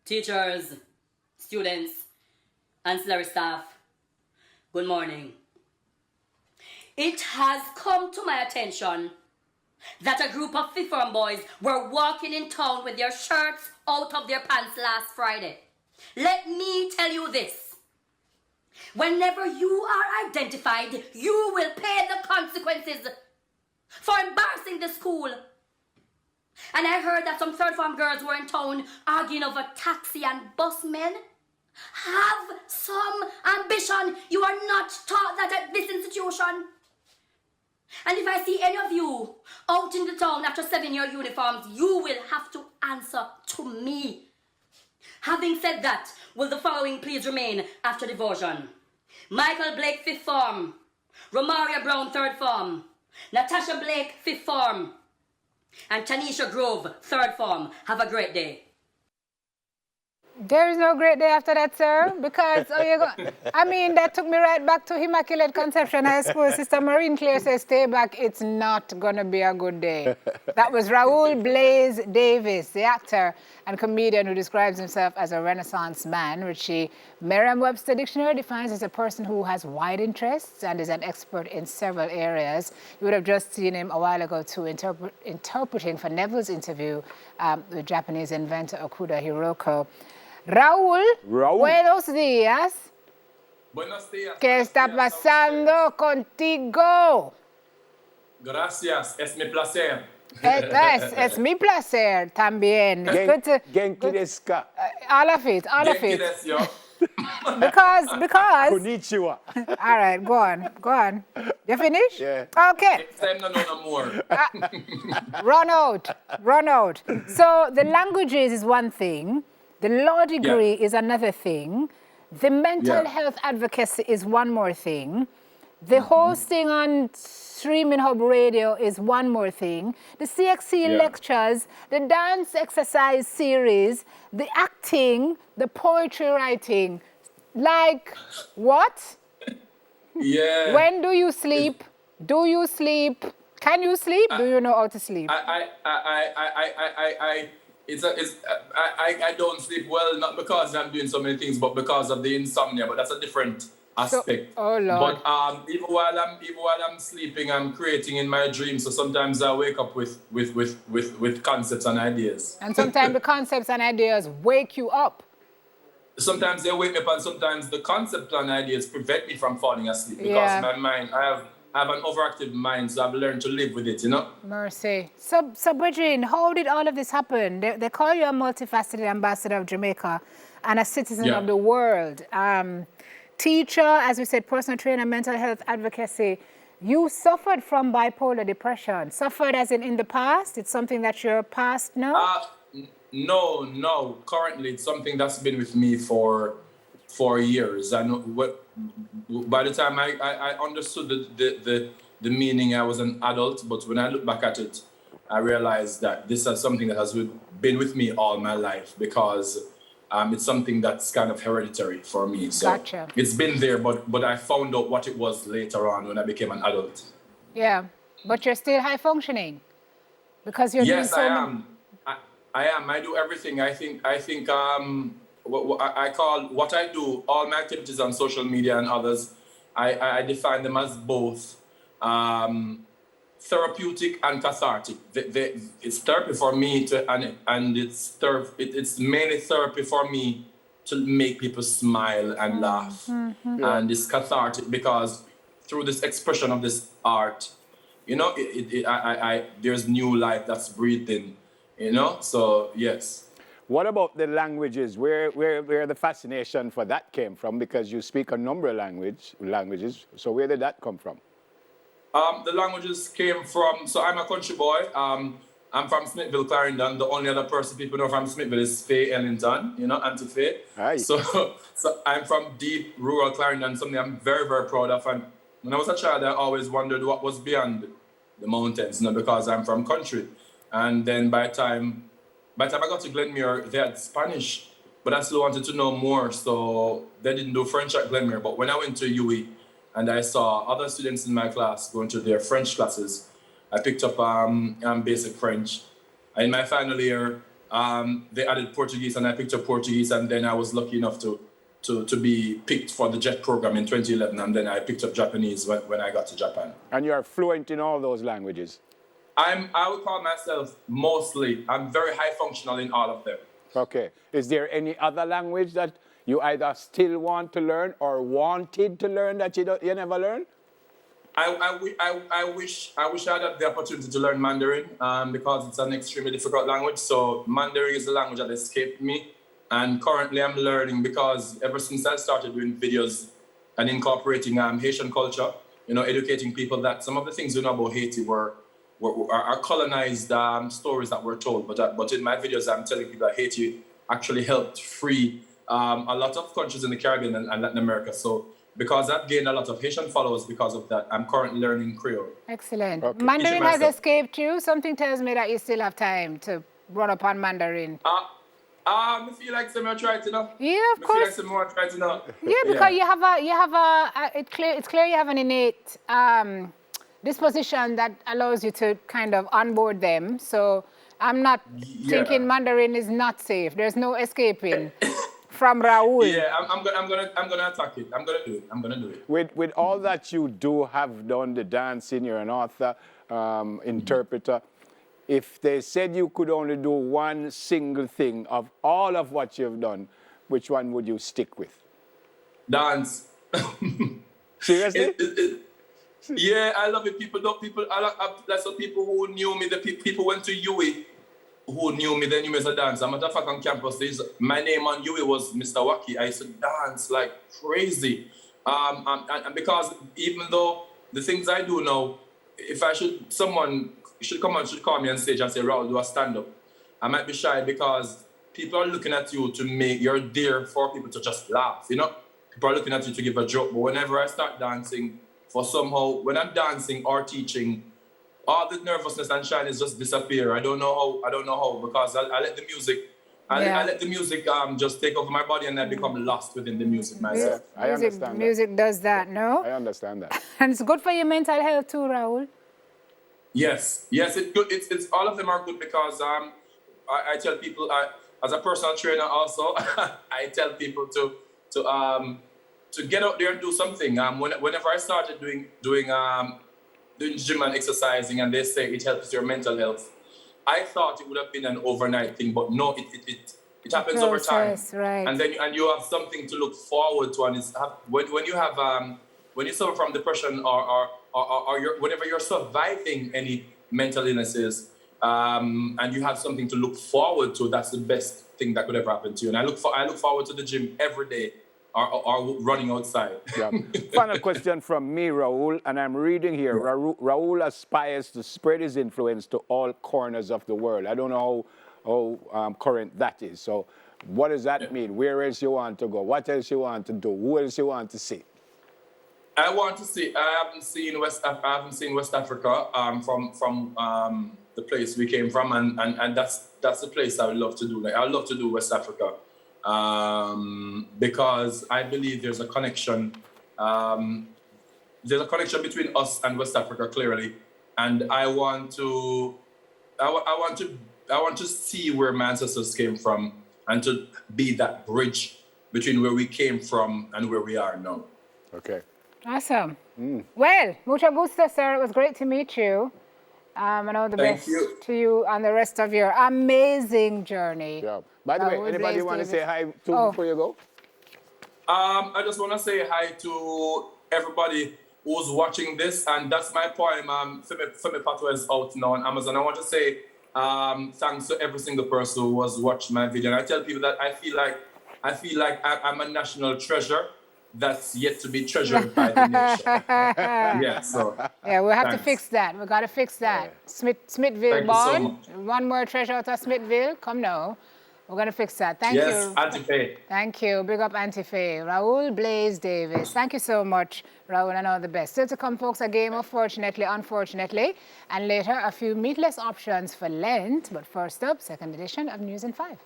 teachers, students, ancillary staff, good morning. It has come to my attention that a group of fifth form boys were walking in town with their shirts out of their pants last Friday. Let me tell you this. Whenever you are identified, you will pay the consequences for embarrassing the school. And I heard that some third form girls were in town arguing over taxi and bus men. Have some ambition. You are not taught that at this institution. And if I see any of you out in the town after 7-year uniforms, you will have to answer to me. Having said that, will the following please remain after devotion? Michael Blake, 5th form. Romaria Brown, 3rd form. Natasha Blake, 5th form. And Tanisha Grove, 3rd form. Have a great day. There is no great day after that, sir, because I mean, that took me right back to Immaculate Conception High School. Sister Maureen Clare says, stay back, it's not going to be a good day. That was Raul Blaze Davis, the actor and comedian who describes himself as a Renaissance man, which Merriam-Webster Dictionary defines as a person who has wide interests and is an expert in several areas. You would have just seen him a while ago, too, interpreting for Neville's interview with Japanese inventor Okuda Hiroko. Raúl, buenos días. Buenos días. ¿Qué está pasando contigo? Gracias, es mi placer. Es mi placer también. Genki desu ka? All of it. Genki desu yo. Because. Konnichiwa. All right, go on. You finish? Yeah. Okay. Next time, no more. Run out. So the languages is one thing. The law degree is another thing. The mental health advocacy is one more thing. The hosting on Streaming Hub Radio is one more thing. The CXC lectures, the dance exercise series, the acting, the poetry writing. Like, what? Yeah. When do you sleep? Do you sleep? Can you sleep? Do you know how to sleep? I don't sleep well, not because I'm doing so many things, but because of the insomnia. But that's a different aspect. Oh Lord. But even while I'm sleeping, I'm creating in my dreams. So sometimes I wake up with concepts and ideas. And sometimes the concepts and ideas wake you up. Sometimes they wake me up, and sometimes the concept and ideas prevent me from falling asleep because my mind, I have an overactive mind, so I've learned to live with it, Mercy. So Bridget, how did all of this happen? They call you a multifaceted ambassador of Jamaica and a citizen of the world. Teacher, as we said, personal trainer, mental health advocacy. You suffered from bipolar depression. Suffered as in the past? It's something that you're past now? No. Currently, it's something that's been with me for years. And by the time I understood the meaning, I was an adult. But when I look back at it, I realized that this is something that has been with me all my life because it's something that's kind of hereditary for me. So gotcha. It's been there, but I found out what it was later on when I became an adult. Yeah, but you're still high functioning because you're doing so much. I am. I do everything. I think. I call what I do, all my activities on social media and others, I define them as both therapeutic and cathartic. It's therapy for me and it's mainly therapy for me to make people smile and laugh. Mm-hmm. And it's cathartic because through this expression of this art, there's new life that's breathed in, so yes. What about the languages? Where the fascination for that came from? Because you speak a number of languages. So where did that come from? The languages came from. So I'm a country boy. I'm from Smithville, Clarendon. The only other person people know from Smithville is Faye Ellington. Auntie Faye. Aye. So I'm from deep rural Clarendon. Something I'm very, very proud of. And when I was a child, I always wondered what was beyond the mountains. Because I'm from country. And then by the time I got to Glenmuir, they had Spanish, but I still wanted to know more, so they didn't do French at Glenmuir. But when I went to UE and I saw other students in my class going to their French classes, I picked up basic French. In my final year, they added Portuguese, and I picked up Portuguese, and then I was lucky enough to be picked for the JET program in 2011, and then I picked up Japanese when I got to Japan. And you're fluent in all those languages? I would call myself I'm very high functional in all of them. Okay. Is there any other language that you either still want to learn or wanted to learn that you never learned? I wish I had the opportunity to learn Mandarin because it's an extremely difficult language. So Mandarin is a language that escaped me. And currently I'm learning because ever since I started doing videos and incorporating Haitian culture, educating people that some of the things you know about Haiti are colonized stories that were told. But in my videos, I'm telling people that Haiti actually helped free a lot of countries in the Caribbean and Latin America. So because I've gained a lot of Haitian followers because of that, I'm currently learning Creole. Excellent. Okay. Mandarin has escaped you. Something tells me that you still have time to run up on Mandarin. I feel like some more try to know. Yeah, of I course. feel like some more try to know. Yeah, because it's clear you have an innate disposition that allows you to kind of onboard them. So I'm not thinking Mandarin is not safe. There's no escaping from Raul. Yeah, I'm gonna attack it. I'm gonna do it. With all that you do have done, the dancing, you're an author, interpreter. If they said you could only do one single thing of all of what you've done, which one would you stick with? Dance. Seriously? Yeah, I love it. That's what people who knew me. People went to UE who knew me. They knew me as a dancer. Matter of fact, on campus, my name on UE was Mr. Waki. I used to dance like crazy. And because even though the things I do now, if someone should call me on stage and say, Raul, do a stand-up. I might be shy because people are looking at you you're there for people to just laugh, People are looking at you to give a joke. But whenever I start dancing, when I'm dancing or teaching, all the nervousness and shyness just disappear. I don't know how, because I let the music, I let the music just take over my body, and I become lost within the music myself. Yeah, I understand Music does that, no? I understand that. And it's good for your mental health too, Raul. Yes, it's good. It's all of them are good because I tell people, as a personal trainer also, I tell people to get out there and do something. Whenever I started doing gym and exercising, and they say it helps your mental health, I thought it would have been an overnight thing, but no, it happens over time. Right. And you have something to look forward to, and when you suffer from depression or whenever you're surviving any mental illnesses, and you have something to look forward to, that's the best thing that could ever happen to you. And I look forward to the gym every day, or running outside. Yeah. Final question from me, Raul, and I'm reading here. Raul aspires to spread his influence to all corners of the world. I don't know how current that is. So what does that mean? Where else you want to go? What else you want to do? Who else you want to see? I want to see. I haven't seen West Africa from the place we came from, and that's the place I would love to do. Like, I would love to do West Africa because I believe there's a connection. There's a connection between us and West Africa clearly, and I want to see where my ancestors came from and to be that bridge between where we came from and where we are now. Okay. Awesome. Well, mucho gusto, sir. It was great to meet you. And all the best to you on the rest of your amazing journey. Yeah. By the way, anybody want to say hi to before you go? I just want to say hi to everybody who's watching this, and that's my poem. Femi Patwa is out now on Amazon. I want to say thanks to every single person who was watching my video. And I tell people that I feel like I'm a national treasure that's yet to be treasured by the nation. Yeah, we'll have to fix that. We got to fix that. Yeah. Smithville born. So one more treasure out of Smithville. Come now. We're going to fix that. Thank you. Yes, Auntie Faye. Thank you. Big up Auntie Faye. Raul Blaze Davis. Thank you so much, Raul, and all the best. Still to come, folks, a game of Fortunately, Unfortunately, and later a few meatless options for Lent. But first up, second edition of News in 5.